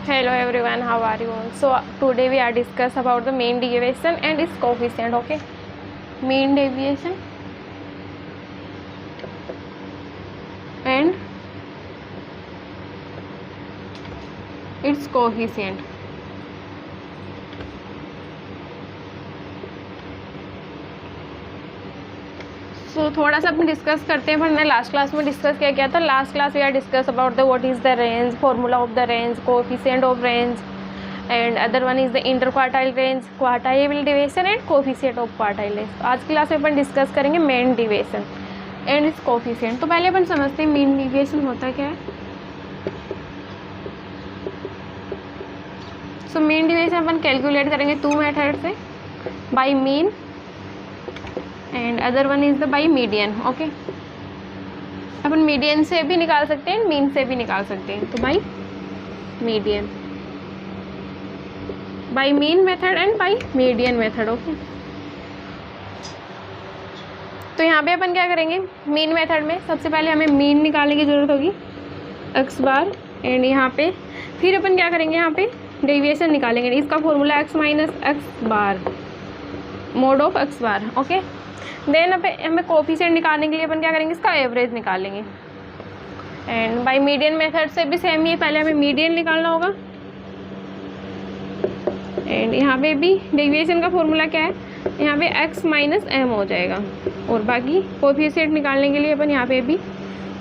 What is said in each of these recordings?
Hello everyone, how are you all? So today we are discuss about the mean deviation and its coefficient. Okay, mean deviation and its coefficient. So थोड़ा सा अपन discuss करते हैं। हमने last class में discuss क्या किया था? Last class we are discuss about the what is the range, formula of the range, coefficient of range, and other one is the interquartile range, quartile deviation and coefficient of quartile range. आज की class में अपन discuss करेंगे mean deviation and its coefficient. तो पहले अपन समझते हैं mean deviation होता क्या है। सो मीन डेविएशन अपन कैलकुलेट करेंगे टू मेथड से, by mean and other one is the by median. Okay, अपन मीडियन से भी निकाल सकते हैं, मीन से भी निकाल सकते हैं। तो by median, by mean method and by median method. Okay, तो यहाँ पे अपन क्या करेंगे, मीन मेथड में सबसे पहले हमें मीन निकालने की ज़रूरत होगी, एक्स बार, एंड यहाँ पे फिर अपन क्या करेंगे, यहाँ पे डेविएशन निकालेंगे। इसका formula x minus x bar mod of x bar. Okay, then हमें कोएफिशिएंट निकालने के लिए अपन क्या करेंगे, इसका एवरेज निकालेंगे। एंड बाय मीडियन मेथड से भी सेम ही है, पहले हमें मीडियन निकालना होगा। एंड यहाँ पे भी डेविएशन का फॉर्मूला क्या है, यहाँ पे x माइनस एम हो जाएगा। और बाकी कोएफिशिएंट निकालने के लिए अपन यहाँ पे भी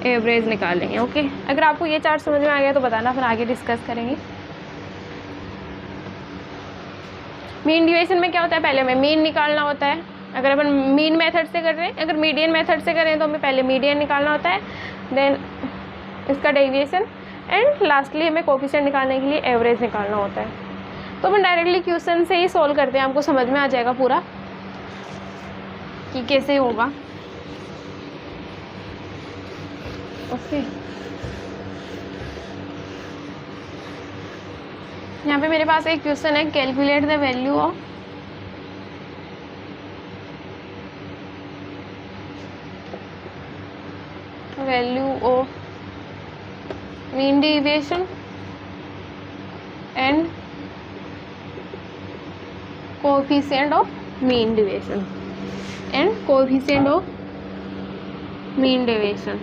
एवरेज निकालेंगे। ओके, अगर आपको ये चार्ट समझ में आ गया तो बताना, फिर आगे डिस्कस करेंगे। मीन डेविएशन में क्या होता है, पहले हमें मीन निकालना होता है। अगर अपन मीन मेथड से कर रहे हैं, अगर मीडियन मेथड से करें तो हमें पहले मीडियन निकालना होता है, देन इसका डेविएशन, एंड लास्टली हमें कोएफिशिएंट निकालने के लिए एवरेज निकालना होता है। तो अपन डायरेक्टली क्वेश्चन से ही सॉल्व करते हैं, आपको समझ में आ जाएगा पूरा कि कैसे होगा। ओके, यहाँ पे मेरे पास एक क्वेश्चन है, calculate the value of mean deviation and coefficient of mean deviation and coefficient of mean deviation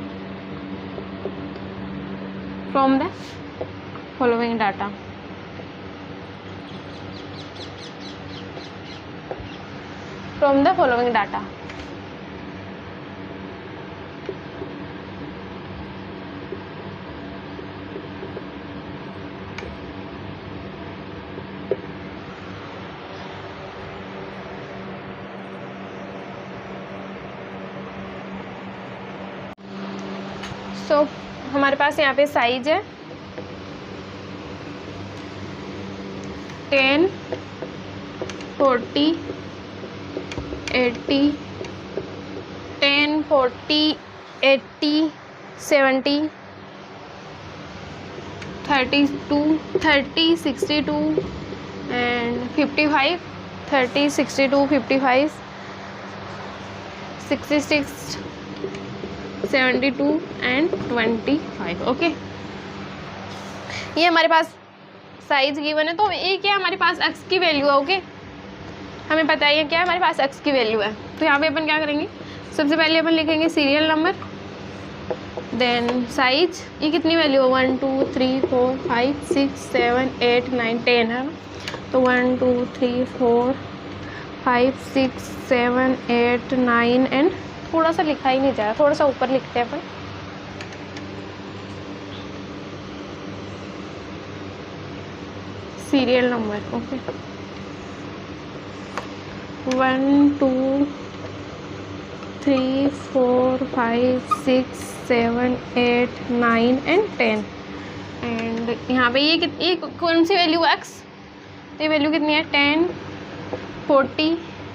from the following data. From the following data. सो हमारे पास यहाँ पे साइज है 10, 40, 80, 10, 40, 80, 70, 32, 30, 62 and 55, 30, 62, 55, 66, 72 एंड 25। ओके, ये हमारे पास साइज गिवन है। तो ये क्या, हमारे पास x की वैल्यू है। ओके, हमें पता है क्या है, हमारे पास x की वैल्यू है। तो यहाँ पे अपन क्या करेंगे, सबसे पहले अपन लिखेंगे सीरियल नंबर, देन साइज, ये कितनी वैल्यू है, 1 2 3 4 5 6 7 8 9 10 है ना। तो 1 2 3 4 5 6 7 8 9 एंड थोड़ा सा लिखा ही नहीं जा रहा, थोड़ा सा ऊपर लिखते हैं अपन, serial number. Okay, 1 2 3 4 5 6 7 8 9 and 10। And यहाँ पे ये कौन सी वैल्यू है, x, तो ये वैल्यू कितनी है, 10 40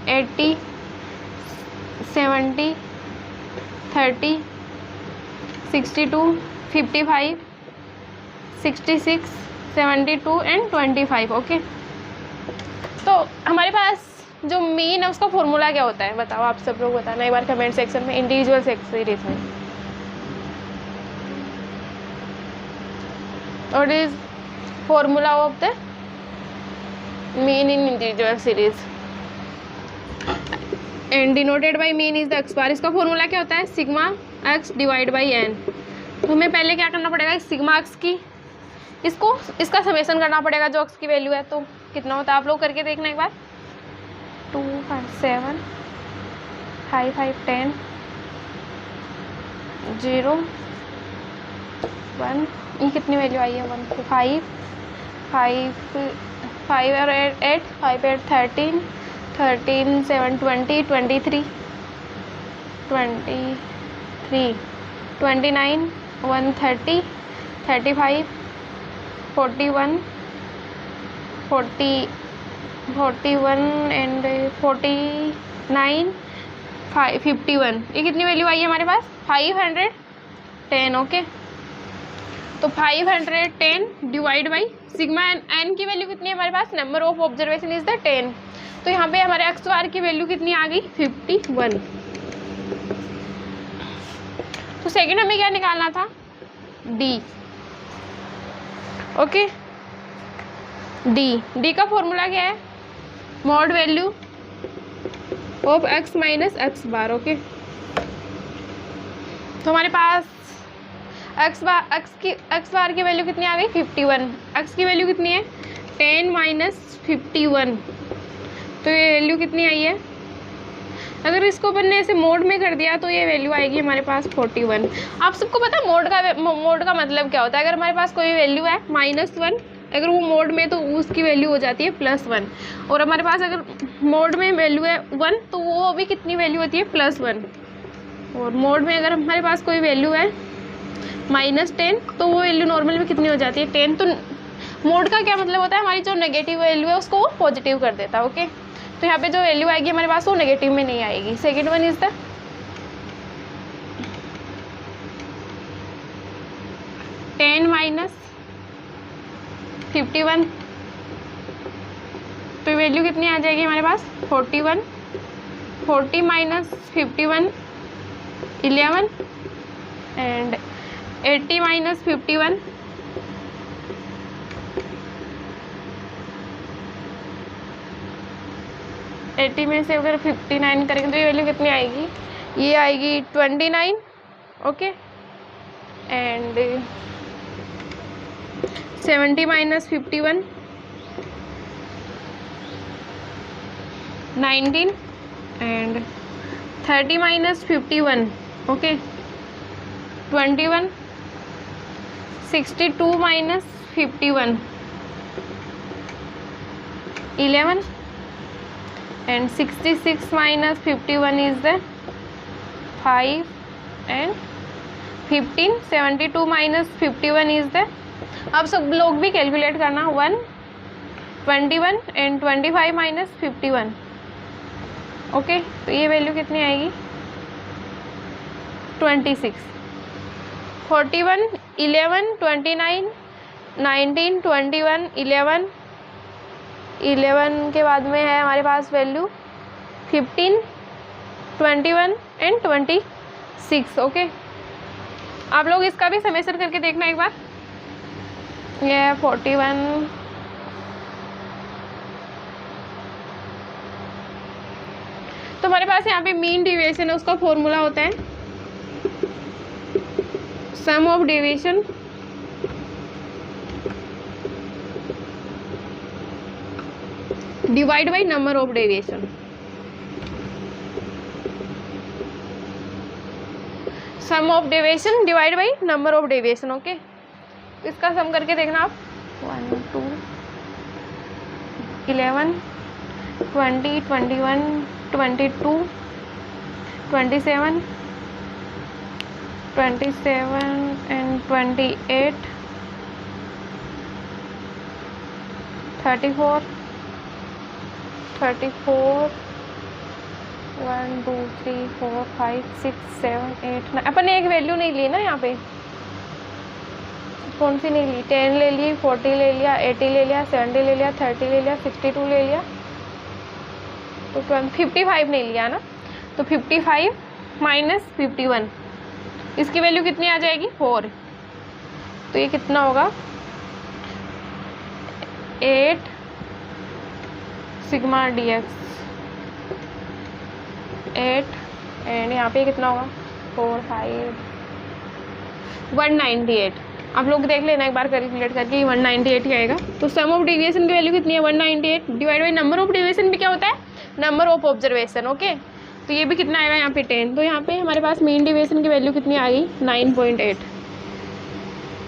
80 70 30 62 55 66 72 एंड 25। ओके, तो हमारे पास जो मीन है उसका फॉर्मूला क्या होता है, बताओ आप सब लोग बताना एक बार कमेंट सेक्शन में, इंडिविजुअल सीरीज में। और is formula of the mean in integer series and denoted by mean is the X bar. इसका फॉर्मूला क्या होता है? Sigma x divide by N. तो हमें पहले क्या करना पड़ेगा? सिग्मा एक्स की इसका समेसन करना पड़ेगा जो एक्स की वैल्यू है। तो कितना होता है आप लोग करके देखना एक बार। 2 5 7 5 5 10 0 1 ये कितनी वैल्यू आई है? 1 5 5 5 और 8 5 8 13 13 7 20 23 29 1 30 35 41 41 एंड 49 51। ये कितनी वैल्यू आई है हमारे पास? 510। ओके, तो 510 डिवाइड बाई सिग्मा एन की वैल्यू कितनी है हमारे पास? Number of observation is the 10। तो यहाँ पे हमारे एक्स बार की वैल्यू कितनी आ गई? 51। तो सेकंड हमें क्या निकालना था? डी। ओके, डी का फॉर्मूला क्या है? Mod value of x minus x bar. Okay, तो हमारे पास एक्स बार की वैल्यू कितनी आ गई? 51। एक्स की वैल्यू कितनी है? 10 माइनस 51। तो ये वैल्यू कितनी आई है? अगर इसको अपन ने ऐसे मोड में कर दिया तो ये वैल्यू आएगी हमारे पास 41। आप सबको पता है मोड का मतलब क्या होता है? अगर हमारे पास कोई वैल्यू है -1, अगर वो मोड में तो उसकी वैल्यू हो जाती है +1। और हमारे पास अगर मोड में वैल्यू है 1 तो वो भी कितनी वैल्यू होती है? +1। और मोड में अगर हमारे पास कोई वैल्यू है -10 तो वो वैल्यू नॉर्मल में कितनी हो जाती है? 10। तो मोड का क्या मतलब होता है? हमारी जो नेगेटिव वैल्यू है उसको वो पॉजिटिव कर देता है। ओके, तो यहाँ पे जो वैल्यू आएगी हमारे पास वो नेगेटिव में नहीं आएगी। Second one is the 10 minus 51। तो वैल्यू कितनी आ जाएगी हमारे पास? 41। 40 माइनस 51 11 एंड 80 माइनस 51 80 में से अगर 59 करेंगे तो ये वैल्यू कितनी आएगी? ये आएगी 29। Okay, and 70 minus 51 19 and 30 minus 51 okay 21 62 minus 51 11 and 66 minus 51 is the 5 and 15 72 minus 51 is the अब सब लोग भी कैलकुलेट करना 1 21 and 25 minus 51 ओके तो ये वैल्यू कितनी आएगी 26 41 11 29 19 21 11 के बाद में है हमारे पास वैल्यू 15 21 एंड 26 ओके आप लोग इसका भी समेसन करके देखना एक बार ये 41 तो हमारे पास यहाँ पे मीन डेविएशन है उसका फॉर्मूला होता है sum of deviation divide by number of deviation sum of deviation divide by number of deviation okay इसका सम करके देखना आप 1 2 11 20 21 22 27 and 28 34 1 2 3 4 5 6 7 8 9 अपन ने एक वैल्यू नहीं ली ना यहाँ पे कौन सी नहीं ली 10 ले ली 40 ले लिया 80 ले लिया 70 ले लिया 30 ले लिया 62 ले लिया तो 55 नहीं लिया ना तो 55 माइनस 51 इसकी वैल्यू कितनी आ जाएगी 4 तो ये कितना होगा 8 सिग्मा dx 8 एंड यहाँ पे कितना होगा 4 5 198। आप लोग देख लेना एक बार कैलकुलेट करके 198 ही आएगा। तो सम ऑफ डेविएशन की वैल्यू कितनी है 198 divide by number of deviation भी क्या होता है नंबर ऑफ ऑब्जर्वेशन। ओके तो ये भी कितना आएगा यहाँ पे 10। तो यहाँ पे हमारे पास मीन डेविएशन की वैल्यू कितनी आ गई 9.8।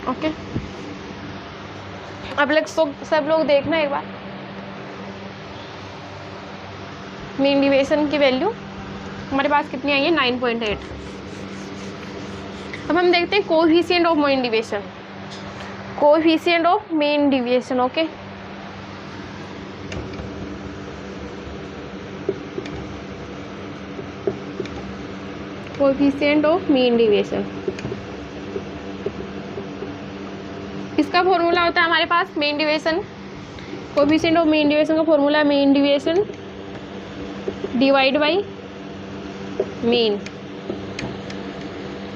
ओके अब सब लोग देखना एक बार मीन डेविएशन की वैल्यू हमारे पास कितनी आई है 9.8। अब हम देखते हैं coefficient of mean deviation. Coefficient of mean deviation okay coefficient of mean deviation इसका फॉर्मूला होता है हमारे पास mean deviation. Coefficient of mean deviation का फॉर्मूला है mean deviation divide by mean.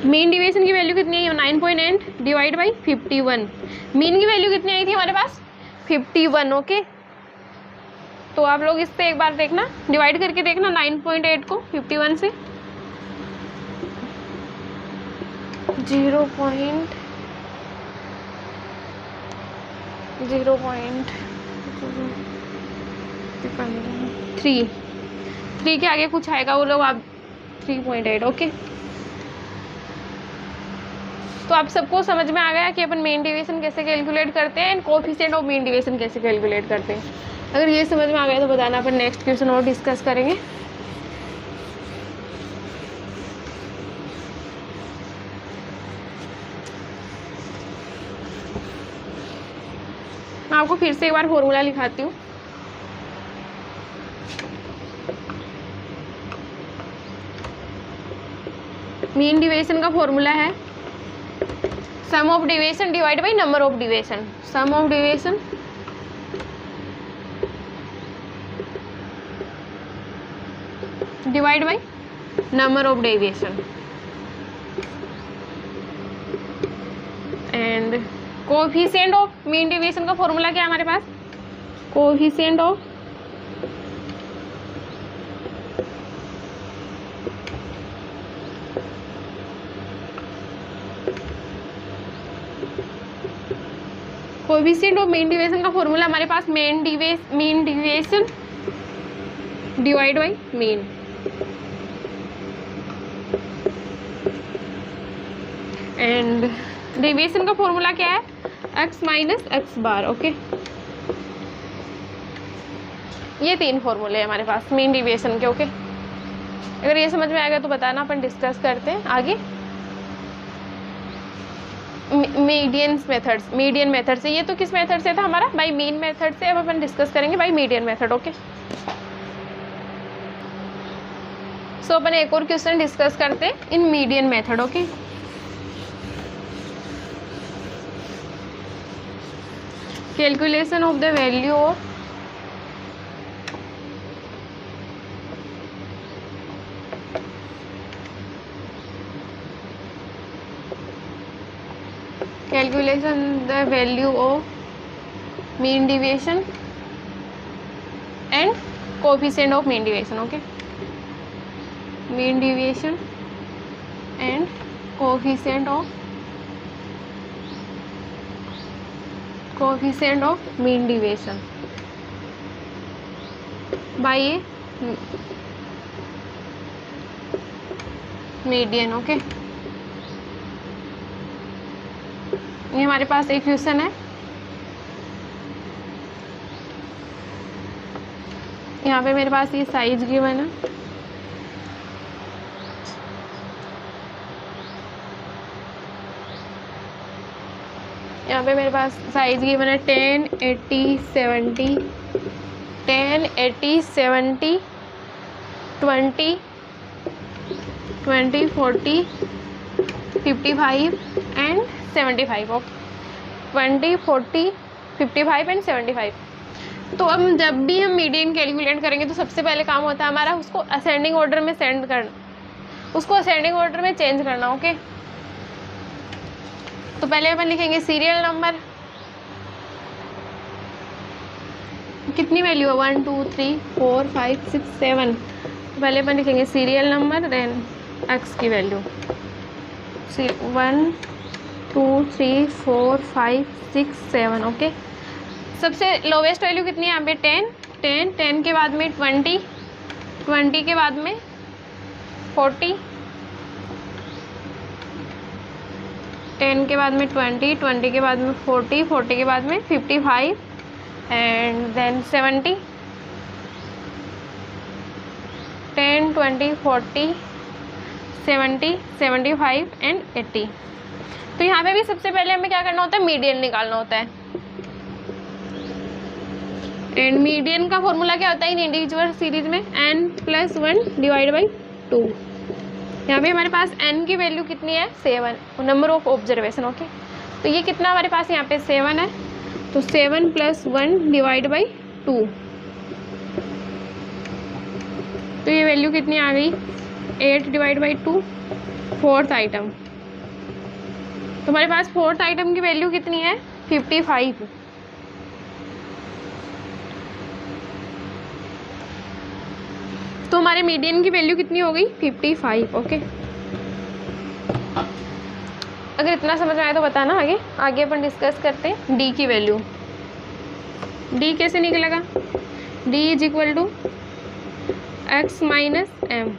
Mean deviation की वैल्यू कितनी है 9.8 डिवाइड बाई 51। मीन की वैल्यू कितनी आई थी हमारे पास 51। ओके तो आप लोग इससे एक बार देखना डिवाइड करके देखना 9.8 को 51 से 0.3 के आगे कुछ आएगा वो लोग आप 3.8। ओके तो आप सबको समझ में आ गया कि अपन मीन डेविएशन कैसे कैलकुलेट करते हैं and coefficient of mean deviation कैसे कैलकुलेट करते हैं। अगर ये समझ में आ गया तो बताना, अपन नेक्स्ट क्वेश्चन और डिस्कस करेंगे। मैं आपको फिर से एक बार फॉर्मूला लिखाती हूँ। मीन डेविएशन का फॉर्मूला है sum of deviation divide by number of deviation. Sum of deviation divide by number of deviation and coefficient of mean deviation का फॉर्मूला क्या है हमारे पास coefficient of coefficient of mean deviation का formula हमारे पास mean deviation divide by mean and deviation का formula क्या है x minus x bar. Okay ये 3 फॉर्मूले हैं हमारे पास मीन डेविएशन के। ओके अगर ये समझ में आ गया तो बताना, अपन डिस्कस करते हैं आगे मीडियन मेथड से। ये तो किस मेथड से था हमारा बाय मीन मेथड से, अब अपन डिस्कस करेंगे by median method. Okay so अपन एक और क्वेश्चन डिस्कस करते हैं in median method. Okay calculation of the value of calculation the value of mean deviation and coefficient of mean deviation. Okay mean deviation and coefficient of mean deviation by a median. Okay ये हमारे पास एक question है। यहाँ पे मेरे पास ये size given है। यहाँ पे मेरे पास साइज गिवन है 10 80 70 10 80 70 20 20 40 55 एंड 75 ऑफ 20 40 55 एंड 75। तो अब जब भी हम मीडियन कैलकुलेट करेंगे तो सबसे पहले काम होता है हमारा उसको असेंडिंग ऑर्डर में सेंड करना, उसको असेंडिंग ऑर्डर में चेंज करना। ओके तो पहले अपन लिखेंगे सीरियल नंबर कितनी वैल्यू है 1 2 3 4 5 6 7। पहले अपन लिखेंगे सीरियल नंबर देन एक्स की वैल्यू 1 2 3 4 5 6 7। ओके, सबसे लोवेस्ट वैल्यू कितनी है यहाँ पे 10 के बाद में 20 के बाद में 40, 10 के बाद में 20 के बाद में 40 के बाद में 55 एंड देन 70, 10 20 40 70 75 एंड 80। तो यहाँ पे भी सबसे पहले हमें क्या करना होता है, मीडियन निकालना होता है। एंड मीडियन का फॉर्मूला क्या होता है इन इंडिविजुअल सीरीज में, n+1 डिवाइड बाई 2। यहाँ पे हमारे पास n की वैल्यू कितनी है 7, नंबर ऑफ ऑब्जर्वेशन। ओके, तो ये कितना हमारे पास यहाँ पे 7 है, तो 7+1 डिवाइड बाई 2, तो ये वैल्यू कितनी आ गई 8 डिवाइड बाई 2, फोर्थ आइटम। तो हमारे पास फोर्थ आइटम की वैल्यू कितनी है 55। तो हमारे मीडियन की वैल्यू कितनी हो गई 55। ओके, अगर इतना समझ आया तो बताना। आगे अपन डिस्कस करते हैं डी की वैल्यू। डी कैसे निकलेगा, d is equal to x minus m.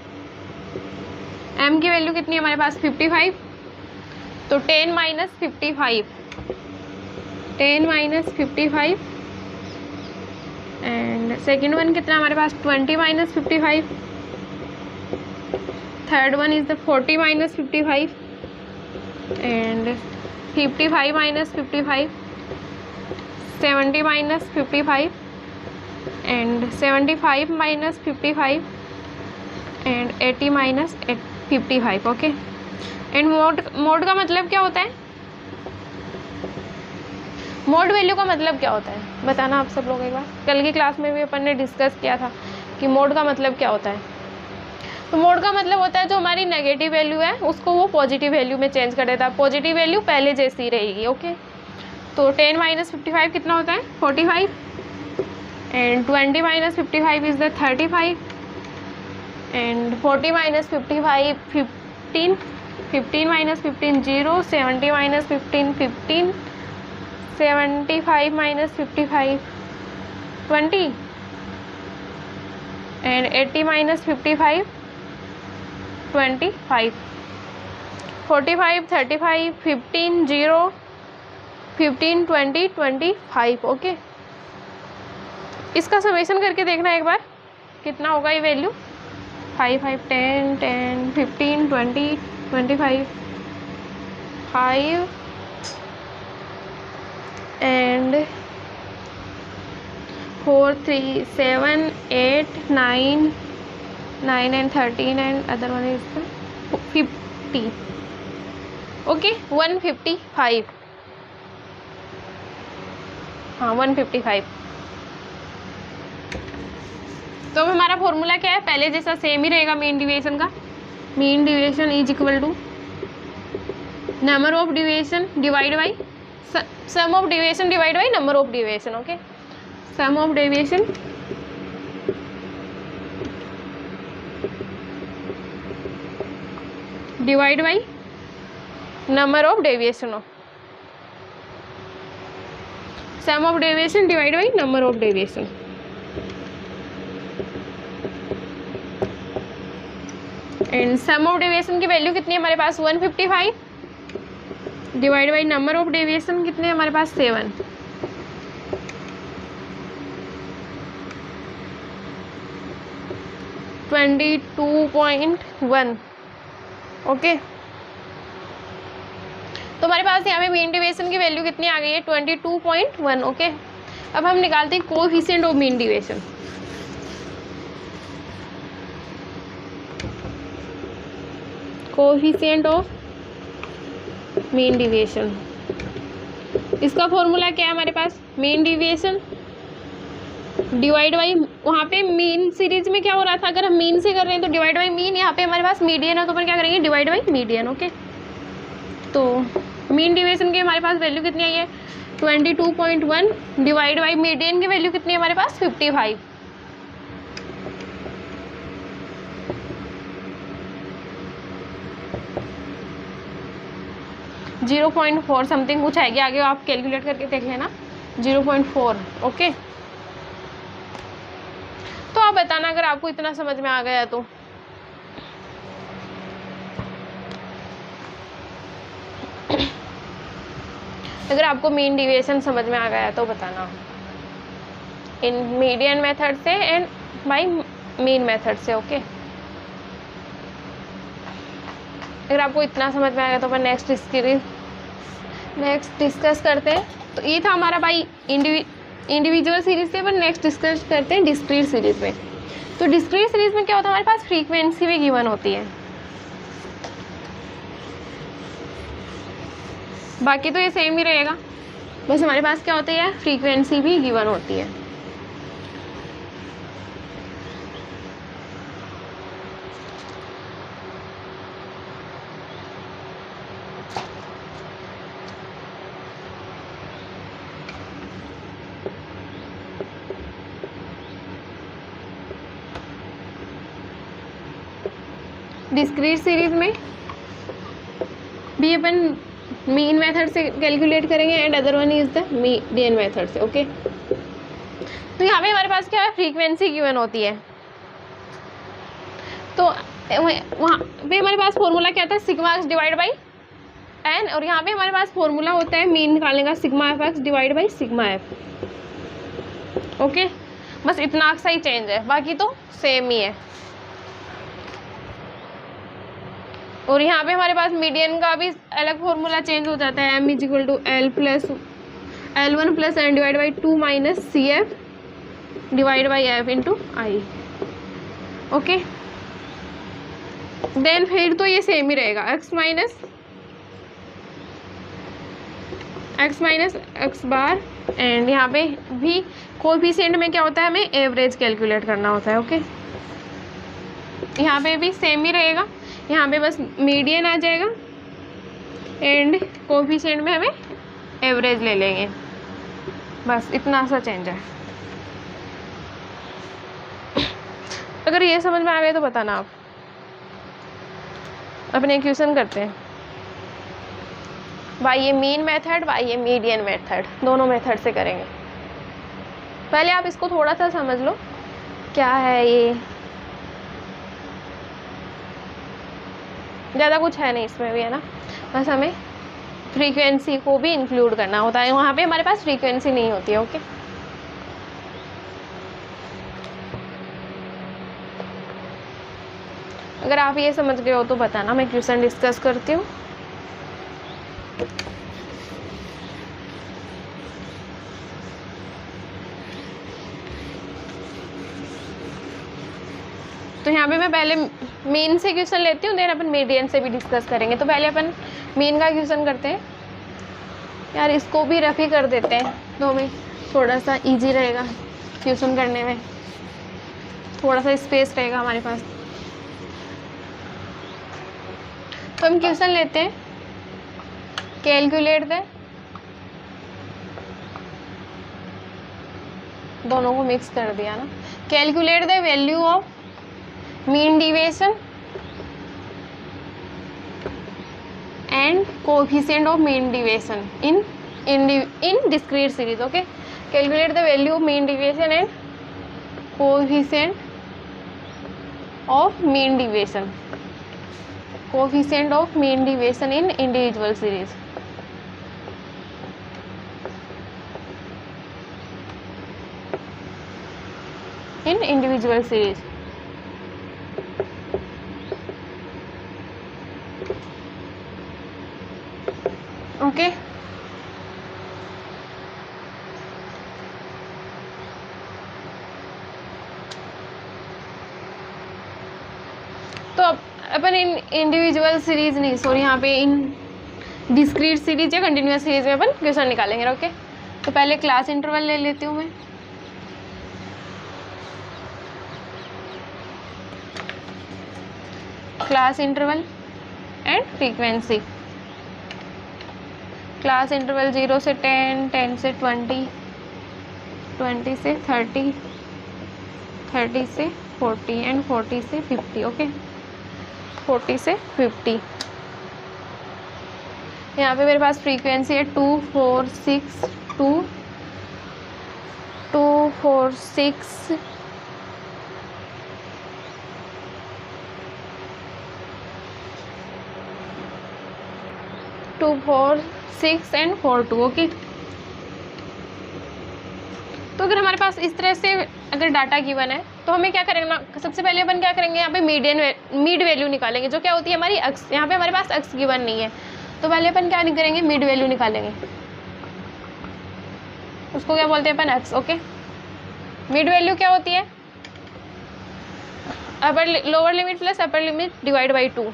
M की वैल्यू कितनी है हमारे पास 55, तो 10 minus 55, 10 minus 55 and second one कितना हमारे पास 20 minus 55, third one is the 40 minus 55 and 55 minus 55, 70 minus 55 and 75 minus 55 and 80 minus 55। Okay, and mod का मतलब क्या होता है, मोड वैल्यू का मतलब क्या होता है बताना आप सब लोग एक बार। कल की क्लास में भी अपन ने डिस्कस किया था कि मोड का मतलब क्या होता है। तो मोड का मतलब होता है जो हमारी नेगेटिव वैल्यू है उसको वो पॉजिटिव वैल्यू में चेंज कर देता है, पॉजिटिव वैल्यू पहले जैसी रहेगी। ओके, तो 10 माइनस 55 कितना होता है 45 and 20 minus 55 is the 35 and 40 minus 55 15, 15 minus 15 0, 70 minus 15 15, 75 minus 55 20 and 80 minus 55 25, 45 35 15 0, 15 20 25। Okay, इसका समेशन करके देखना एक बार कितना होगा ये value 5 5 10 10 15 20 25 5 and 4 3 7 8 9 9 and 13 and other one is the 50. Okay, 155. हाँ 155। तो अब हमारा फॉर्मूला क्या है, पहले जैसा सेम ही रहेगा मीन डिविएशन का। Mean deviation is equal to number of deviation divide by sum of deviation divide by number of deviation. Okay, sum of deviation divide by number of deviation, sum of deviation divide by number of deviation. And sum of deviation की value कितनी है हमारे पास 155 divide by number of deviation कितने हमारे पास 7। (22.1). Okay, तो हमारे पास यहाँ पे मीन डिविएशन की वैल्यू कितनी आ गई है 22.1। ओके, अब हम निकालते हैं coefficient of mean deviation. Coefficient of mean deviation, इसका फॉर्मूला क्या है हमारे पास, मीन डिविएशन डिवाइड बाई, वहाँ पे मीन सीरीज में क्या हो रहा था, अगर हम मीन से कर रहे हैं तो डिवाइड बाई मीन, यहाँ पे हमारे पास मीडियन है तो अपन क्या करेंगे डिवाइड बाई मीडियन। ओके, तो मीन डिविएशन की हमारे पास वैल्यू कितनी आई है 22.1 डिवाइड बाई मीडियन की वैल्यू कितनी है हमारे पास 55। जीरो 0.4 समथिंग कुछ आएगी, आगे आप कैलकुलेट करके देख लेना। 0.4 ओके। तो आप बताना अगर आपको इतना समझ में आ गया तो। अगर आपको मीन डिविएशन समझ में आ गया तो बताना, इन मीडियन मेथड से एंड बाय मीन मेथड से ओके। अगर आपको इतना समझ में आ गया तो अपन नेक्स्ट डिस्कस करते हैं। तो ये था हमारा बाई इंडिविजुअल सीरीज से, अपन नेक्स्ट डिस्कस करते हैं डिस्क्रीट सीरीज में। तो डिस्क्रीट सीरीज में क्या होता है, हमारे पास फ्रीक्वेंसी भी गिवन होती है, बाकी तो ये सेम ही रहेगा, बस हमारे पास क्या होता है, फ्रीक्वेंसी भी गिवन होती है। डिस्क्रीट सीरीज में भी अपन मीन मेथड से कैलकुलेट करेंगे and other one is the median method से ओके। तो यहाँ पे हमारे पास क्या है, फ्रीक्वेंसी गिवन होती है। तो वहाँ पे हमारे पास फॉर्मूला क्या आता है, sigma x divide by n, और यहाँ पे हमारे पास फॉर्मूला होता है मीन निकालने का, sigma f x divide by sigma F okay. बस इतना सा ही चेंज है, बाकी तो सेम ही है। और यहाँ पे हमारे पास मीडियन का भी अलग फॉर्मूला चेंज हो जाता है, m equal to l plus L1 plus n divide by 2 minus c f divide by f into i okay. Then फिर तो ये सेम ही रहेगा, x minus x bar, and यहाँ पे भी कोएफिशिएंट में क्या होता है, हमें एवरेज कैलकुलेट करना होता है ओके। यहाँ पे भी सेम ही रहेगा, यहाँ पे बस मीडियन आ जाएगा एंड कोएफिशिएंट में हमें एवरेज ले लेंगे, बस इतना सा चेंज है। अगर ये समझ में आ गया तो बताना आप। अपने इक्वेशन करते हैं, बाई ये मीन मेथड बाई ये मीडियन मेथड, दोनों मेथड से करेंगे। पहले आप इसको थोड़ा सा समझ लो क्या है ये, ज़्यादा कुछ है नहीं इसमें भी है ना, बस हमें फ्रीक्वेंसी को भी इंक्लूड करना होता है। वहाँ पे हमारे पास फ्रीक्वेंसी नहीं होती है ओके। अगर आप ये समझ गए हो तो बताना, मैं क्वेश्चन डिस्कस करती हूँ। तो यहाँ पे मैं पहले मीन से क्वेश्चन लेती हूँ, देन अपन मीडियन से भी डिस्कस करेंगे। तो पहले अपन मीन का क्वेश्चन करते हैं। यार इसको भी रफ ही कर देते हैं, तो हमें थोड़ा सा इजी रहेगा क्वेश्चन करने में, थोड़ा सा स्पेस रहेगा हमारे पास। तो हम क्वेश्चन लेते हैं, कैलकुलेट द, दोनों को मिक्स कर दिया ना, calculate the value of mean deviation and coefficient of mean deviation in discrete series okay. Calculate the value of mean deviation and coefficient of mean deviation in individual series. In individual series okay. तो अपन इन individual series नहीं, sorry यहाँ पे इन discrete series या continuous series में अपन question निकालेंगे okay. तो पहले class interval ले लेती हूँ मैं। Class interval and frequency class interval 0 से 10, 10 से 20, 20 से 30, 30 से 40 एंड 40 से 50. ओके, 40 से 50. यहाँ पे मेरे पास फ्रीक्वेंसी है 2 4 6 2 2 4 6 2 4 6 एंड 4 2. ओके, तो अगर हमारे पास इस तरह से अगर डाटा गिवन है तो हमें क्या करेंगे ना, सबसे पहले अपन क्या करेंगे, यहाँ पे मिड वैल्यू निकालेंगे, जो क्या होती है हमारी अक्स. यहाँ पे हमारे पास अक्स गिवन नहीं है, तो पहले अपन क्या करेंगे, मिड वैल्यू निकालेंगे. उसको क्या बोलते हैं अपन, अक्स. ओके, मिड वैल्यू क्या होती है, upper lower limit plus upper limit divide by 2.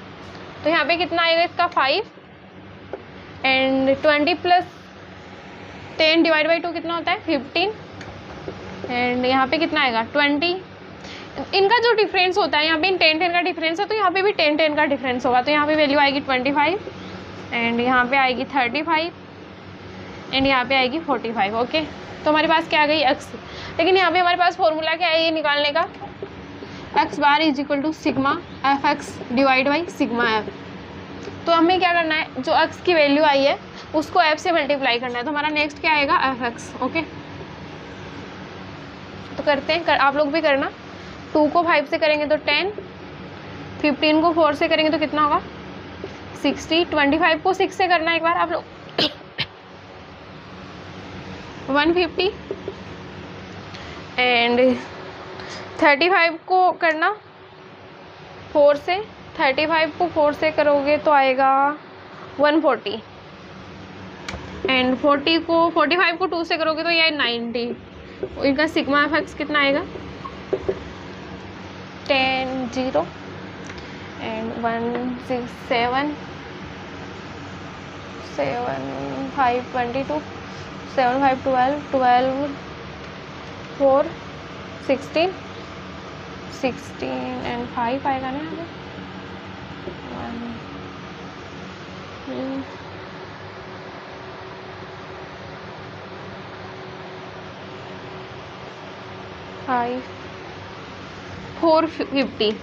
तो यहाँ पे कितना आएगा इसका 5 एंड 20 प्लस 10 डिवाइड बाई 2 कितना होता है 15 एंड यहाँ पे कितना आएगा 20. इनका जो डिफरेंस होता है यहाँ पे 10-10 का डिफरेंस है, तो यहाँ पे भी 10-10 का डिफरेंस होगा. तो यहाँ पे वैल्यू आएगी 25 एंड यहाँ पे आएगी 35 एंड यहाँ पे आएगी 45. ओके, तो हमारे पास क्या आ गई एक्स. लेकिन यहाँ पे हमारे पास फॉर्मूला क्या है ये निकालने का, x bar is equal to sigma f x divide by sigma f. तो हमें क्या करना है, जो एक्स की वैल्यू आई है उसको एफ से मल्टीप्लाई करना है. तो हमारा नेक्स्ट क्या आएगा एफ एक्स. ओके, तो करते हैं, आप लोग भी करना. 2 को 5 से करेंगे तो 10, 15 को 4 से करेंगे तो कितना होगा 60, 25 को 6 से करना एक बार आप लोग 150 एंड 35 को करना 4 से, 35 को 4 से करोगे तो आएगा 140 एंड 45 को 2 से करोगे तो ये 90. इनका सिग्मा एफ एक्स कितना आएगा 10 0 एंड 1 6 7 7 5 22 7 5 12 12 4 16 16 एंड 5 आएगा ना यहाँ पे 1 5 450.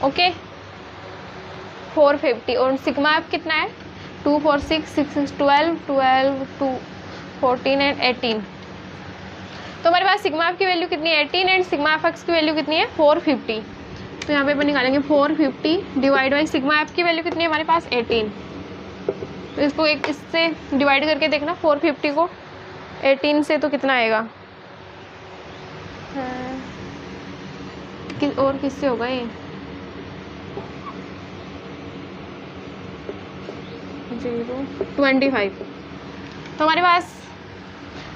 ओके, 450 और सिग्मा एफ कितना है 2 4 6 6 6 12 12 2 14 एंड 18. तो हमारे पास सिग्मा एफ की वैल्यू कितनी है 18 एंड सिग्मा एफ एक्स की वैल्यू कितनी है 450. तो यहाँ पे अपन निकालेंगे 450 डिवाइड बाई सिग्मा एफ की वैल्यू कितनी है हमारे पास 18. तो इसको एक इससे डिवाइड करके देखना 450 को 18 से तो कितना आएगा, और किससे होगा ये 25. तो हमारे पास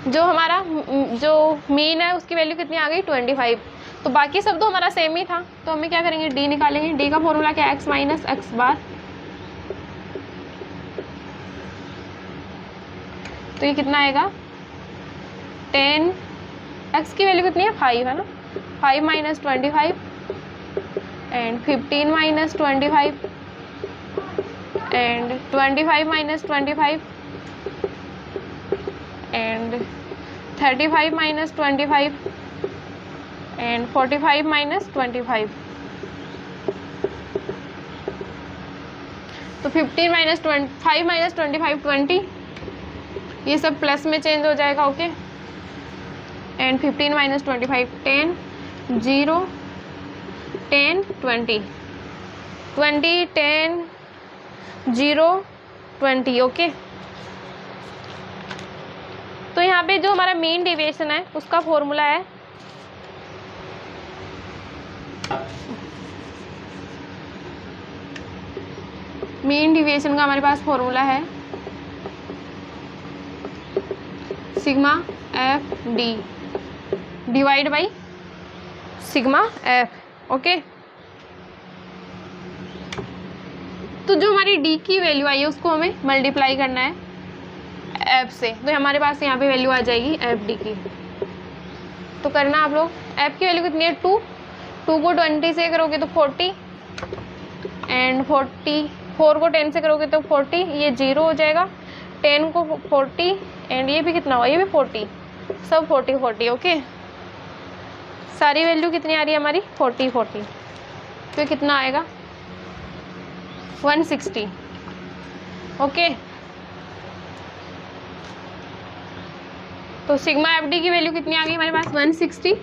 जो हमारा जो मीन है उसकी वैल्यू कितनी आ गई 25. तो बाकी सब तो हमारा सेम ही था, तो हमें क्या करेंगे डी निकालेंगे. डी का फॉर्मूला क्या है एक्स माइनस एक्स बार. तो ये कितना आएगा 10, एक्स की वैल्यू कितनी है 5 है ना, 5 minus 25 and 15 minus 25 and 25 minus 25 and 35 minus 25 and 45 minus 25. तो 15 माइनस 5 माइनस 25 20, ये सब प्लस में चेंज हो जाएगा. Okay, and 15 minus 25 10 0 10 20 20 10 0 20. ओके, तो यहाँ पे जो हमारा मीन डेविएशन है उसका फॉर्मूला है मीन डेविएशन का हमारे पास फॉर्मूला है sigma F D divide by sigma F. Okay, तो जो हमारी डी की वैल्यू आई है उसको हमें मल्टीप्लाई करना है एफ से. तो हमारे पास यहाँ पे वैल्यू आ जाएगी एफ डी की. तो करना आप लोग, एफ की वैल्यू कितनी है 2 को 20 से करोगे तो 40 एंड 4 को 10 से करोगे तो 40, ये 0 हो जाएगा. 10 को 40 एंड ये भी कितना हुआ, ये भी 40, सब 40 40। ओके, सारी वैल्यू कितनी आ रही है हमारी 40 40, तो कितना आएगा 160। ओके, तो सिग्मा एफ डी की वैल्यू कितनी आ गई हमारे पास 160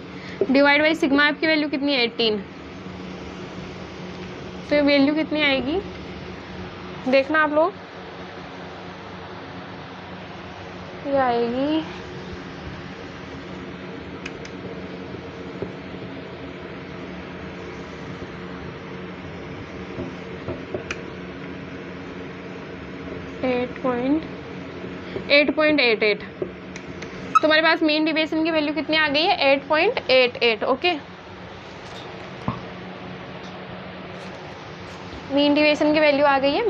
डिवाइड बाई सिग्मा एफ की वैल्यू कितनी है 18। तो ये वैल्यू कितनी आएगी देखना आप लोग, ये आएगी 8.88। तो हमारे पास मीन डिविएशन की वैल्यू कितनी आ गई है 8.88। ओके, मीन डिविएशन की वैल्यू आ गई है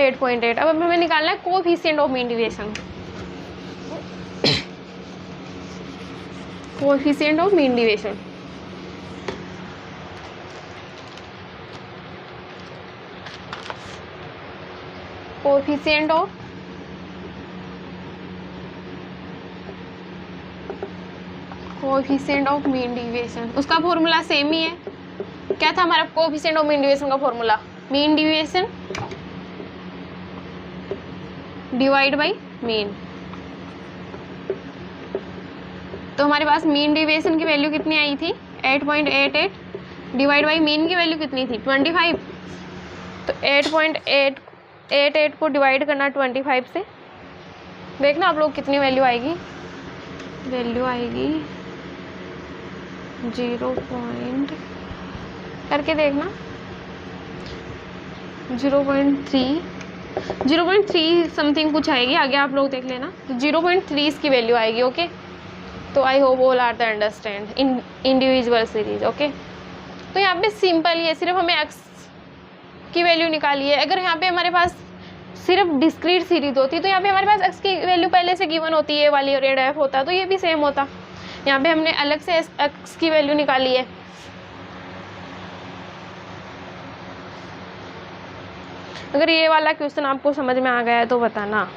8.8। अब हमें निकालना है coefficient of mean deviation, coefficient of mean deviation. Coefficient of mean deviation, उसका फॉर्मूला सेम ही है। क्या था हमारा कोएफिशिएंट ऑफ मीन डिविएशन का formula, mean deviation divide by mean. तो हमारे पास मीन डिविएशन की वैल्यू कितनी आई थी 8.88 डिवाइड बाई मीन की वैल्यू कितनी थी 25। तो 8.88 को डिवाइड करना 25 से, देखना आप लोग कितनी वैल्यू आएगी, वैल्यू आएगी 0 करके देखना 0.3 समथिंग कुछ आएगी, आगे आप लोग देख लेना। तो 0.3 इसकी वैल्यू आएगी। ओके, तो I hope all are the understand in individual series. Okay, तो यहाँ पे सिंपल ही है, सिर्फ हमें एक्स की वैल्यू निकाली है। अगर यहाँ पे हमारे पास सिर्फ डिस्क्रीट सीरीज होती तो यहाँ पे हमारे पास एक्स की वैल्यू पहले से गिवन होती है वाली और एफ होता तो ये भी सेम होता। यहाँ पे हमने अलग से एक्स की वैल्यू निकाली है। अगर ये वाला क्वेश्चन आपको समझ में आ गया है तो बताना,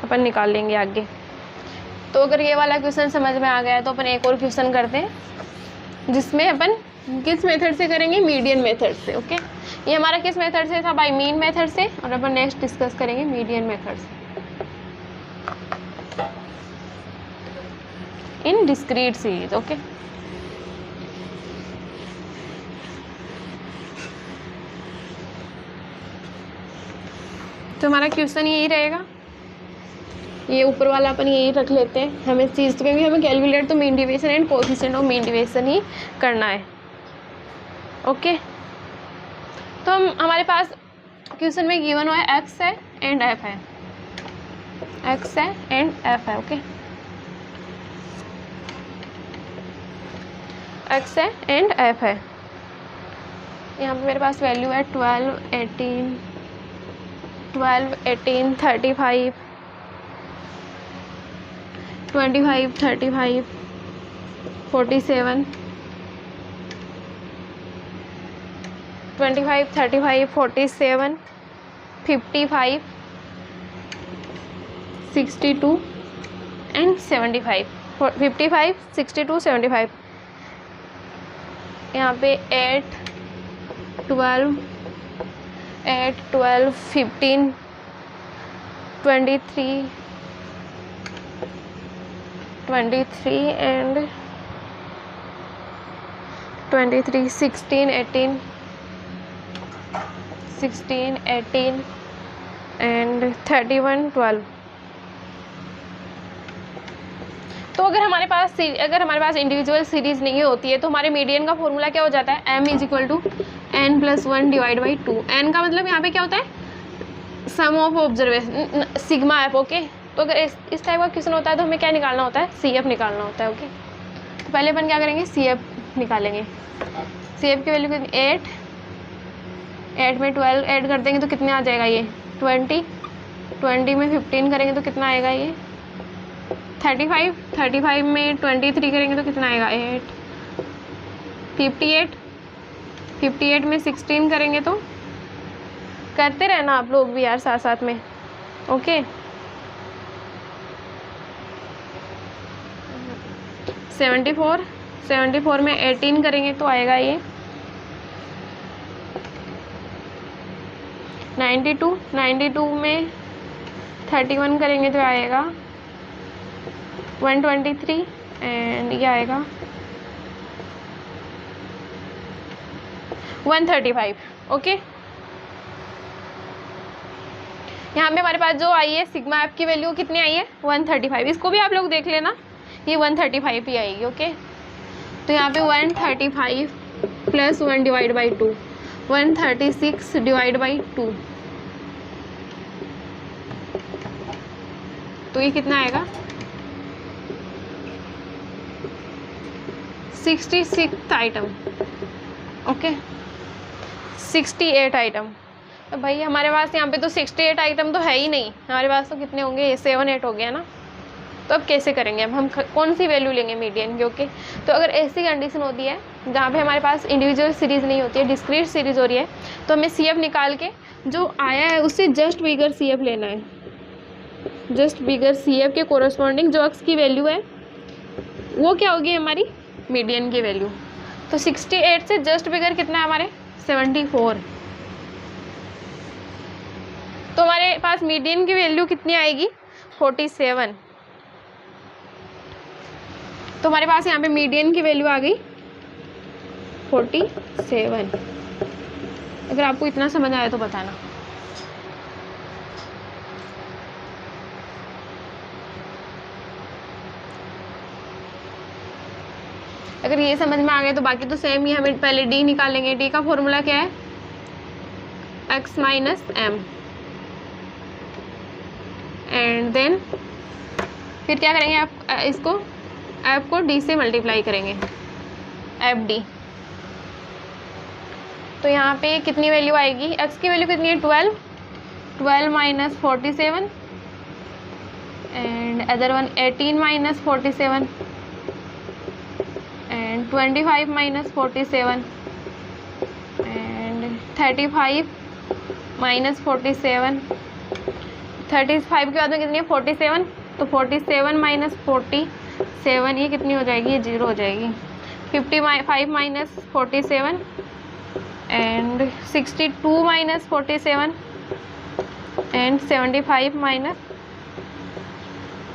अपन निकाल लेंगे आगे। तो अगर ये वाला क्वेश्चन समझ में आ गया है तो अपन एक और क्वेश्चन करते हैं, जिसमें अपन किस मेथड से करेंगे, मीडियन मेथड से। ओके, ये हमारा किस मेथड से था, बाय मीन मेथड से, और अपन नेक्स्ट डिस्कस करेंगे मीडियन मेथड से इन डिस्क्रीट सीरीज। ओके, तो हमारा क्वेश्चन यही रहेगा, ये ऊपर वाला अपन यही रख लेते हैं हमें चीज़, तो क्योंकि हमें कैलकुलेट तो mean deviation and coefficient of mean deviation ही करना है। ओके, तो हमारे पास क्वेश्चन में गिवन हुआ है एक्स है एंड एफ है, एक्स है एंड एफ है। ओके, एक्स है एंड एफ है। यहाँ पे मेरे पास वैल्यू है 12, 18, 35, 25, 35, 47, 25, 35, 47, 55, 62 एंड 75, 55, 62, 75। यहाँ पे 8, 12, 15, 23 एंड 23, 16, 18 एंड 31, 12। तो अगर हमारे पास इंडिविजुअल सीरीज नहीं होती है तो हमारे मीडियन का फॉर्मूला क्या हो जाता है, m = n+1 divide by 2। n का मतलब यहाँ पे क्या होता है, sum of observation sigma F. Okay, तो अगर इस टाइप का क्वेश्चन होता है तो हमें क्या निकालना होता है, सी एफ निकालना होता है। ओके, तो पहले अपन क्या करेंगे, सी एफ निकालेंगे। सी एफ की वैल्यू कितनी 8 में 12 ऐड कर देंगे तो कितने आ जाएगा, ये 20 में 15 करेंगे तो कितना आएगा, ये 35 में 23 करेंगे तो कितना आएगा, 58 में 16 करेंगे तो, करते रहना आप लोग भी यार साथ साथ में। ओके। 74 में 18 करेंगे तो आएगा ये 92 में 31 करेंगे तो आएगा 123 एंड ये आएगा 135। ओके, यहाँ पे हमारे पास जो आई है सिग्मा एफ की वैल्यू कितनी आई है 135। इसको भी आप लोग देख लेना, ये 135 ही आएगी। ओके, तो यहाँ पे 135 plus 1 divide by 2 136 divide by 2, तो ये कितना आएगा 66 आइटम। Okay, 68 item. तो भाई हमारे पास यहाँ पे तो 68 आइटम तो है ही नहीं, हमारे पास तो कितने होंगे 7-8 हो गया ना। तो अब कैसे करेंगे, अब हम कौन सी वैल्यू लेंगे मीडियन की। ओके, तो अगर ऐसी कंडीशन होती है जहाँ पे हमारे पास इंडिविजुअल सीरीज़ नहीं होती है, डिस्क्रीट सीरीज़ हो रही है, तो हमें सी एफ निकाल के जो आया है उससे जस्ट बिगर सी एफ लेना है। जस्ट बिगर सी एफ के कोरस्पॉन्डिंग जो एक्स की वैल्यू है वो क्या होगी हमारी मीडियन की वैल्यू। तो 68 से जस्ट बिगर कितना है हमारे 74। तो हमारे पास मीडियन की वैल्यू कितनी आएगी 47। तो हमारे पास यहाँ पे मीडियन की वैल्यू आ गई 47। अगर आपको इतना समझ आया तो बताना। अगर ये समझ में आ गया तो बाकी तो सेम ही, हमें पहले डी निकालेंगे। डी का फॉर्मूला क्या है x minus m, and then फिर क्या करेंगे आप इसको एफ को डी से मल्टीप्लाई करेंगे, एफ डी। तो यहाँ पे कितनी वैल्यू आएगी, x की वैल्यू कितनी है 12 minus 47 and other one 18 minus 47 and 25 minus 47 and 35 minus 47। 35 के बाद में कितनी है 47, तो 47 माइनस 47 ये कितनी हो जाएगी, ये 0 हो जाएगी। 55 minus 47 and 62 minus 47 and 75 minus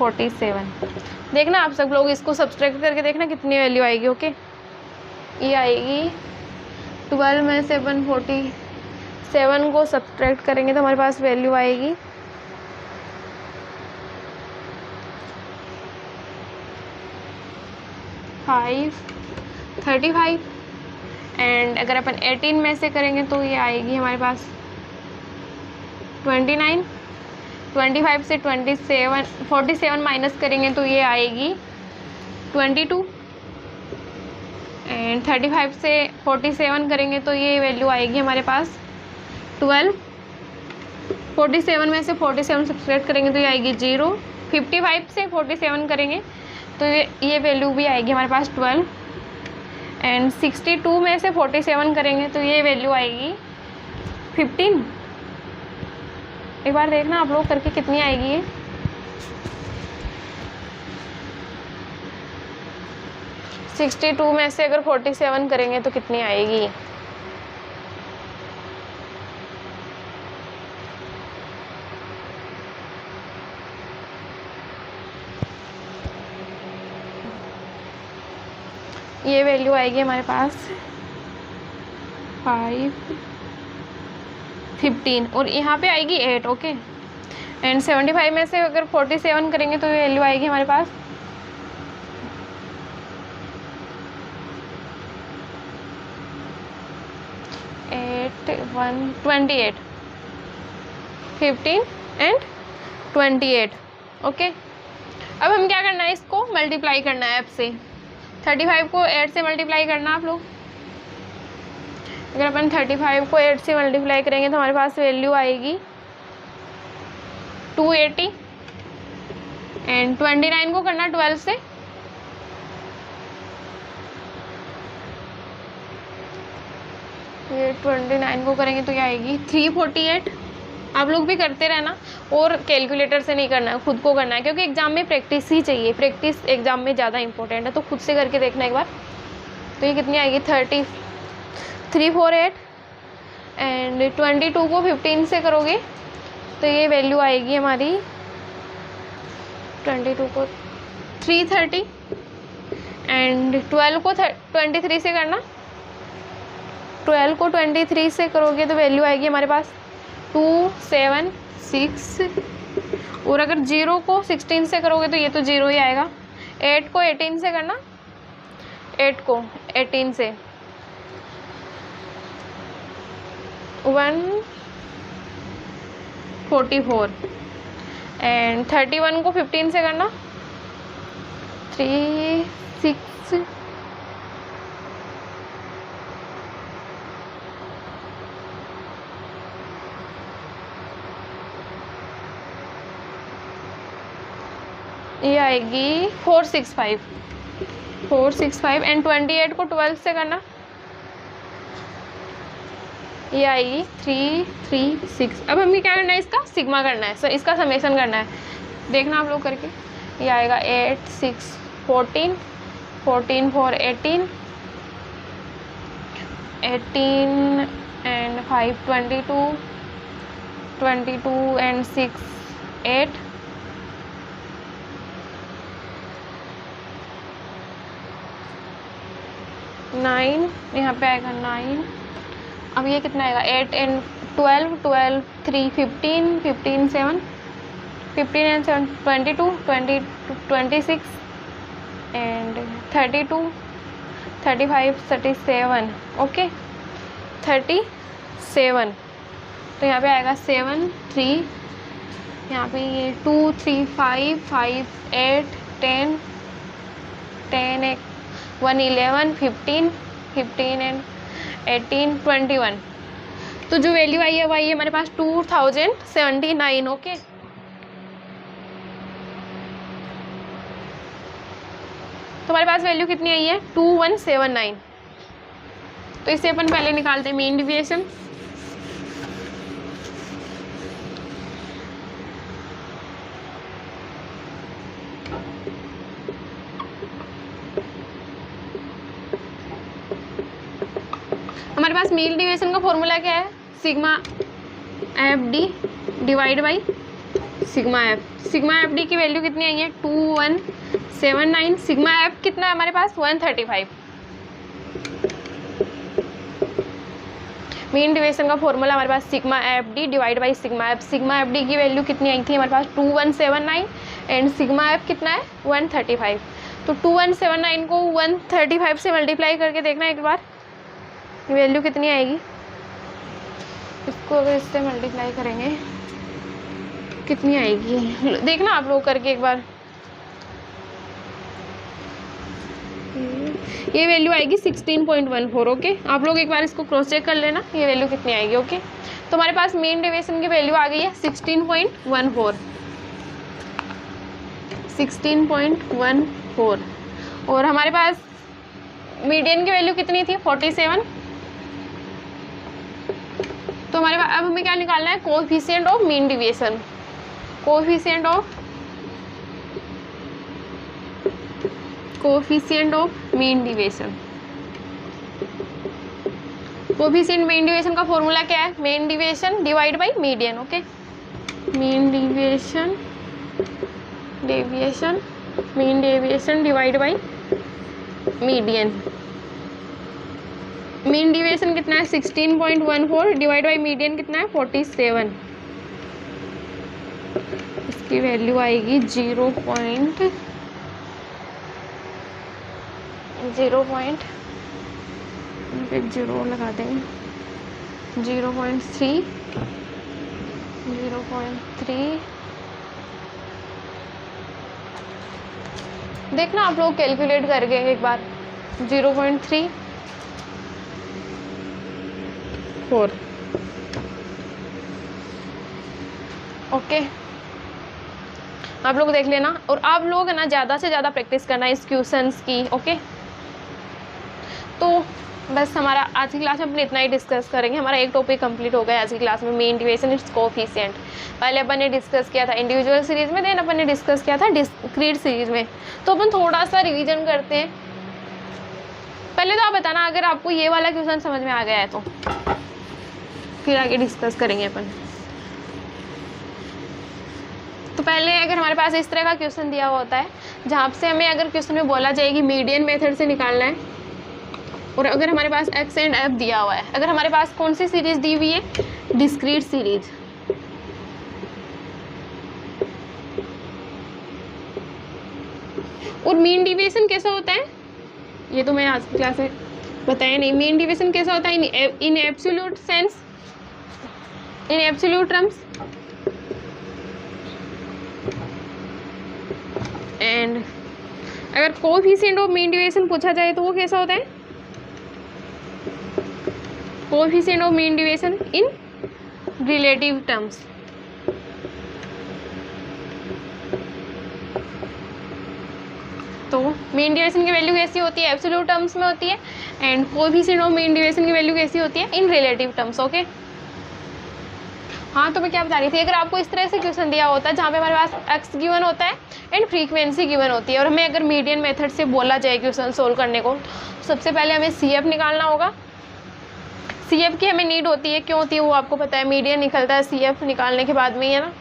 47। देखना आप सब लोग इसको सब्सट्रैक्ट करके देखना कितनी वैल्यू आएगी। ओके, ये आएगी 12 में से 147 को सब्सट्रैक्ट करेंगे तो हमारे पास वैल्यू आएगी 535 एंड अगर अपन 18 में से करेंगे तो ये आएगी हमारे पास 29। 25 से 47 माइनस करेंगे तो ये आएगी 22 एंड 35 से 47 करेंगे तो ये वैल्यू आएगी हमारे पास 12। 47 में से 47 सब्ट्रैक्ट करेंगे तो ये आएगी 0। 55 से 47 करेंगे तो ये वैल्यू भी आएगी हमारे पास 12 एंड 62 में से 47 करेंगे तो ये वैल्यू आएगी 15। एक बार देखना आप लोग करके कितनी आएगी ये। सिक्सटी 62 में से अगर 47 करेंगे तो कितनी आएगी, ये वैल्यू आएगी हमारे पास 15 और यहाँ पे आएगी 8। ओके, एंड 75 में से अगर 47 करेंगे तो ये वैल्यू आएगी हमारे पास 28, 15 एंड 28। ओके, अब हम क्या करना है, इसको मल्टीप्लाई करना है ऐप से। 35 को 8 से मल्टीप्लाई करना आप लोग। अगर अपन 35 को 8 से मल्टीप्लाई करेंगे तो हमारे पास वैल्यू आएगी 280 एंड 29 को करना 12 से, ये 29 को करेंगे तो ये आएगी 348 आप लोग भी करते रहना, और कैलकुलेटर से नहीं करना है, खुद को करना है, क्योंकि एग्जाम में प्रैक्टिस ही चाहिए, प्रैक्टिस एग्जाम में ज़्यादा इंपॉर्टेंट है। तो खुद से करके देखना एक बार। तो ये कितनी आएगी 3348 एंड 22 को 15 से करोगे तो ये वैल्यू आएगी हमारी 22 को 330 एंड 12 को 23 से करना, 12 को 23 से करोगे तो वैल्यू आएगी हमारे पास 276, और अगर 0 को 16 से करोगे तो ये तो 0 ही आएगा। 8 को 18 से करना, 8 को 18 से 144 एंड 31 को 15 से करना 36 ये आएगी 465 एंड 28 को 12 से करना, ये आएगी 336। अब हमें क्या करना है, इसका सिग्मा करना है, इसका समेशन करना है। देखना आप लोग करके, ये आएगा 8 6 14 14 4 18 18 एंड 5 22 22 एंड 6 8 9, यहाँ पे आएगा 9। अब ये कितना आएगा 8 एंड 12 12 3 15 15 7 15 एंड 7 22 20 26 एंड 32 35 37 ओके 37। तो यहाँ पे आएगा 7 3, यहाँ पे ये 2 3 5 5 8 10 10 1 11 15 15 एंड 18 21। तो जो वैल्यू आई है वो आई है हमारे पास 2079 ओके। तो हमारे पास वैल्यू कितनी आई है 2179। तो इसे अपन पहले निकालते हैं मीन डिविएशन। हमारे पास मीन डिविएशन का फॉर्मूला क्या है, sigma F D divide by sigma F. Sigma F D की वैल्यू कितनी आई है 2179। सिग्मा एफ कितना है हमारे पास 135। मीन डिविएशन का फॉर्मूला हमारे पास sigma F D divide by sigma F. Sigma F D की वैल्यू कितनी आई थी हमारे पास 2179 एंड सिग्मा एफ कितना है 135। तो 2179 को 135 से मल्टीप्लाई करके देखना एक बार वैल्यू कितनी आएगी। इसको अगर इससे मल्टीप्लाई करेंगे कितनी आएगी देखना आप लोग करके एक बार। ये वैल्यू आएगी 16.14 ओके। आप लोग एक बार इसको क्रॉस चेक कर लेना ये वैल्यू कितनी आएगी ओके। तो हमारे पास मीन डेविएशन की वैल्यू आ गई है 16.14 16.14 और हमारे पास मीडियन की वैल्यू कितनी थी 47। तो हमारे पास अब हमें क्या निकालना है coefficient of mean deviation. Coefficient of mean deviation. Coefficient mean deviation का फॉर्मूला क्या है mean deviation divide by median okay. Mean deviation divide by median. Mean deviation कितना है 16.14 डिवाइड बाई मीडियन कितना है 47। इसकी वैल्यू आएगी 0. जीरो लगा देंगे 0.3 देखना आप लोग कैलकुलेट करके एक बार 0.34 ओके। आप लोग देख लेना और आप लोग है ना ज़्यादा से ज़्यादा प्रैक्टिस करना इस क्वेश्चंस की ओके। तो बस हमारा आज की क्लास में अपन इतना ही डिस्कस करेंगे। हमारा एक टॉपिक कंप्लीट हो गया आज की क्लास में, मीन डिवीजन इट्स कोएफिशिएंट। पहले अपन ने डिस्कस किया था इंडिविजुअल सीरीज में, देन अपन ने डिस्कस किया था डिस्क्रीट सीरीज में। तो अपन थोड़ा सा रिवीजन करते हैं। पहले तो आप बताना अगर आपको ये वाला क्वेश्चन समझ में आ गया है, तो फिर आगे डिस्कस करेंगे अपन। तो पहले अगर हमारे पास इस तरह का क्वेश्चन दिया हुआ होता है जहाँ से हमें अगर क्वेश्चन में बोला जाए कि मीडियन मेथड से निकालना है, और अगर हमारे पास एक्स एंड एफ दिया हुआ है, अगर हमारे पास कौन सी सीरीज दी हुई है, डिस्क्रीट सीरीज, और मीन डिवीजन कैसा होता है ये तो मैं आज की क्लास में बताया नहीं। मीन डिवीजन कैसा होता है in absolute sense, in absolute terms, and अगर कोएफिशिएंट ऑफ मीन डिवीजन पूछा जाए तो वो कैसा होता है, coefficient of mean division in relative terms. तो मीन डिवीजन की वैल्यू कैसी होती है, एब्सोल्यूट टर्म्स में होती है, and coefficient of mean division की वैल्यू कैसी होती है, इन रिलेटिव टर्म्स। ओके, हाँ तो मैं क्या बता रही थी, अगर आपको इस तरह से क्वेश्चन दिया होता है जहाँ पे हमारे पास एक्स गिवन होता है एंड फ्रीक्वेंसी गिवन होती है, और हमें अगर मीडियन मेथड से बोला जाए क्वेश्चन सोल्व करने को, सबसे पहले हमें CF निकालना होगा। CF की हमें नीड होती है, क्यों होती है वो आपको पता है, मीडियन निकलता है CF निकालने के बाद में, है ना।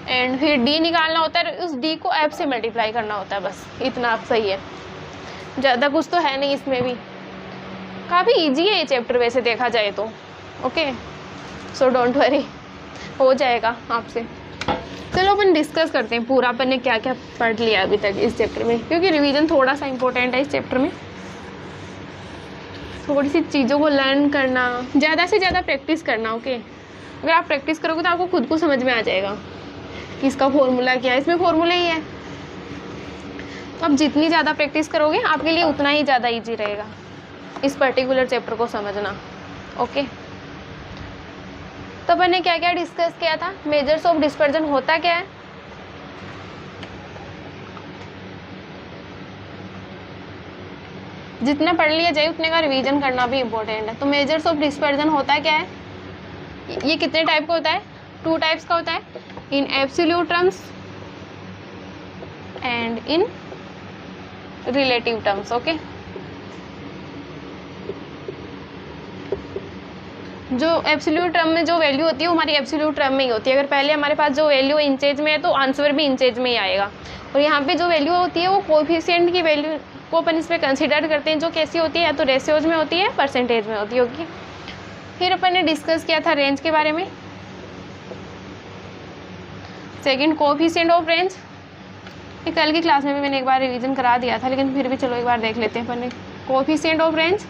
एंड फिर D निकालना होता है, उस D को F से मल्टीप्लाई करना होता है, बस इतना सही है, ज़्यादा कुछ तो है नहीं इसमें भी। काफ़ी ईजी है ये चैप्टर वैसे देखा जाए तो। ओके, सो डोंट वरी, हो जाएगा आपसे। चलो अपन डिस्कस करते हैं पूरा अपन ने क्या क्या पढ़ लिया अभी तक इस चैप्टर में, क्योंकि रिवीजन थोड़ा सा इंपॉर्टेंट है इस चैप्टर में। थोड़ी सी चीज़ों को लर्न करना, ज़्यादा से ज़्यादा प्रैक्टिस करना। ओके, अगर आप प्रैक्टिस करोगे तो आपको खुद को समझ में आ जाएगा कि इसका फॉर्मूला क्या है, इसमें फॉर्मूला ही है। तो आप जितनी ज़्यादा प्रैक्टिस करोगे आपके लिए उतना ही ज़्यादा ईजी रहेगा इस पर्टिकुलर चैप्टर को समझना। ओके, तो अपन ने क्या क्या डिस्कस किया था, मेजर्स ऑफ डिस्पर्जन होता क्या है, जितना पढ़ लिया जाए उतने का रिवीजन करना भी इम्पोर्टेंट है। तो मेजर्स ऑफ डिस्पर्जन होता क्या है, ये कितने टाइप का होता है, 2 टाइप्स का होता है, in absolute terms and in relative terms. Okay, जो एब्सोल्यूट टर्म में जो वैल्यू होती है वो हमारी एब्सोल्यूट टर्म में ही होती है। अगर पहले हमारे पास जो वैल्यू इंचेज में है तो आंसर भी इंचेज में ही आएगा, और यहाँ पे जो वैल्यू होती है वो कोएफिशिएंट की वैल्यू को अपन इसमें कंसीडर करते हैं, जो कैसी होती है, या तो रेशियोज में होती है, परसेंटेज में होती होगी। फिर अपन ने डिस्कस किया था रेंज के बारे में, सेकेंड कोएफिशिएंट ऑफ रेंज। ये कल की क्लास में भी मैंने एक बार रिवीजन करा दिया था, लेकिन फिर भी चलो एक बार देख लेते हैं अपन ने, कोएफिशिएंट ऑफ रेंज,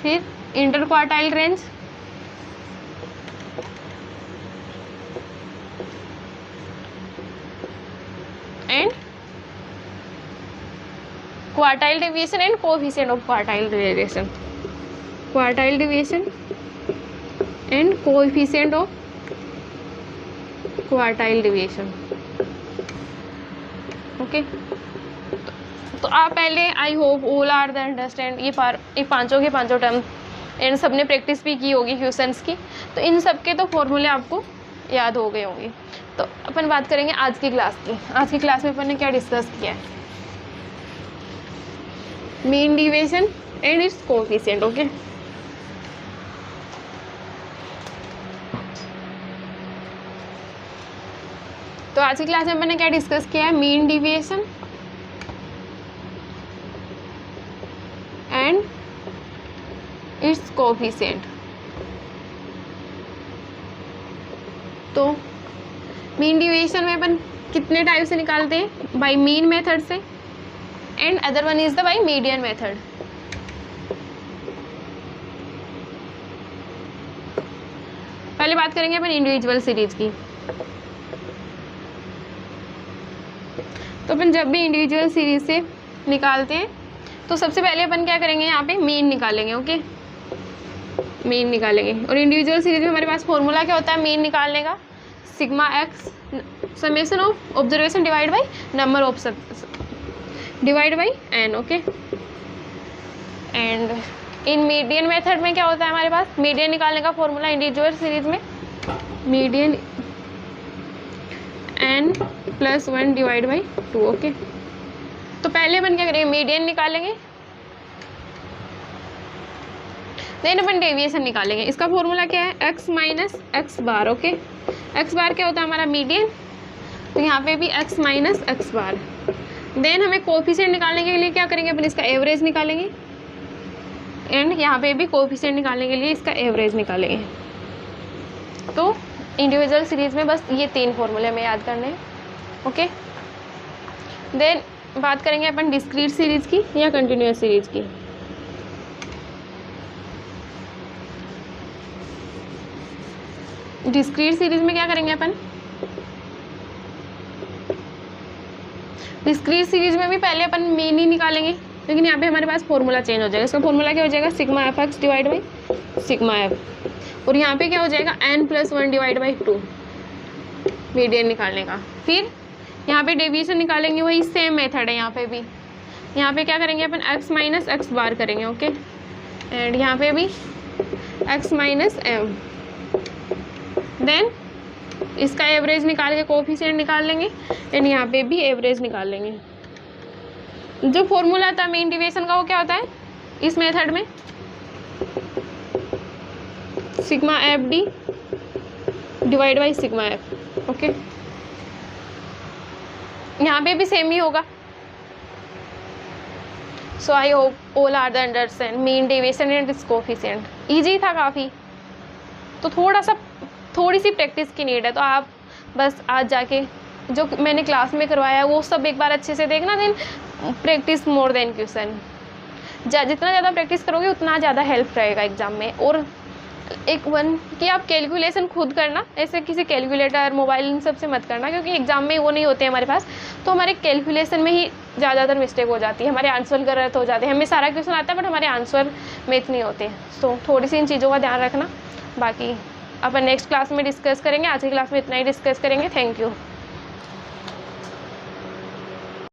फिर interquartile range, and quartile deviation and coefficient of quartile deviation, quartile deviation and coefficient of quartile deviation. Okay, तो आप पहले I hope all are the understand ये पांचों के पांचों टर्म एंड सबने प्रैक्टिस भी की होगी क्वेश्चंस की, तो इन सब के तो फॉर्मूले आपको याद हो गए होंगे। तो अपन बात करेंगे आज की क्लास की। आज की क्लास में अपन ने क्या डिस्कस किया है, mean division and its coefficient. Okay, तो आज की क्लास में अपन ने क्या डिस्कस किया है, mean division and its coefficient. तो मीन डिवीजन में अपन कितने टाइप से निकालते हैं, बाय मीन मेथड से, and other one is the by median method. पहले बात करेंगे अपन इंडिविजुअल सीरीज की। तो अपन जब भी इंडिविजुअल सीरीज से निकालते हैं तो सबसे पहले अपन क्या करेंगे, यहाँ पे मीन निकालेंगे। ओके, मीन निकालेंगे, और इंडिविजुअल सीरीज में हमारे पास फॉर्मूला क्या होता है मीन निकालने का, sigma x summation of observation divide by number of divide by n. Okay, and in median method में क्या होता है हमारे पास, मीडियन निकालने का फॉर्मूला इंडिविजुअल सीरीज में median n+1 divide by 2। Okay, तो पहले अपन क्या करेंगे, मीडियन निकालेंगे, देन अपन डेविएशन निकालेंगे। इसका फॉर्मूला क्या है, x minus x bar. Okay, x बार क्या होता है हमारा मीडियन, तो यहाँ पे भी x माइनस एक्स बार। देन हमें कोफिशिएंट निकालने के लिए क्या करेंगे, अपन इसका एवरेज निकालेंगे, एंड यहाँ पे भी कोफिशिएंट निकालने के लिए इसका एवरेज निकालेंगे। तो इंडिविजुअल सीरीज में बस ये 3 फॉर्मूले हमें याद करने हैं। ओके, देन बात करेंगे अपन डिस्क्रीट सीरीज की या कंटिन्यूअस सीरीज की। डिस्क्रीट सीरीज में क्या करेंगे अपन, डिस्क्रीट सीरीज में भी पहले अपन मीन ही निकालेंगे, लेकिन यहाँ पे हमारे पास फॉर्मूला चेंज हो जाएगा। इसका फॉर्मूला क्या हो जाएगा, sigma f x divide by sigma F, और यहाँ पे क्या हो जाएगा n+1 डिवाइड बाई 2 मीडियन निकालने का। फिर यहाँ पे डेविएशन निकालेंगे, वही सेम मेथड है यहाँ पे भी। यहाँ पे क्या करेंगे अपन, x माइनस एक्स बार करेंगे। ओके, एंड यहाँ पे भी x माइनस एम, देन इसका एवरेज निकाल के कोफिशिएंट निकाल लेंगे, एंड यहाँ पे भी एवरेज निकाल लेंगे। जो फॉर्मूला था मीन डेविएशन का वो क्या होता है इस मेथड में, sigma F D divide by sigma F. Okay, यहाँ पे भी सेम ही होगा। So I hope all are the understand mean deviation and its coefficient. Easy था काफ़ी, तो थोड़ी सी प्रैक्टिस की नीड है। तो आप बस आज जाके जो मैंने क्लास में करवाया वो सब एक बार अच्छे से देखना, then practice more than question. जितना ज़्यादा प्रैक्टिस करोगे उतना ज़्यादा हेल्प रहेगा एग्जाम में। और एक वन कि आप कैलकुलेशन खुद करना, ऐसे किसी कैलकुलेटर मोबाइल इन सब से मत करना, क्योंकि एग्जाम में वो नहीं होते हमारे पास, तो हमारे कैलकुलेशन में ही ज़्यादातर मिस्टेक हो जाती है, हमारे आंसर गलत हो जाते हैं। हमें सारा क्वेश्चन आता है बट हमारे आंसर मैच नहीं होते। सो थोड़ी सी इन चीज़ों का ध्यान रखना। बाकी अपन नेक्स्ट क्लास में डिस्कस करेंगे, आज की क्लास में इतना ही डिस्कस करेंगे। Thank you.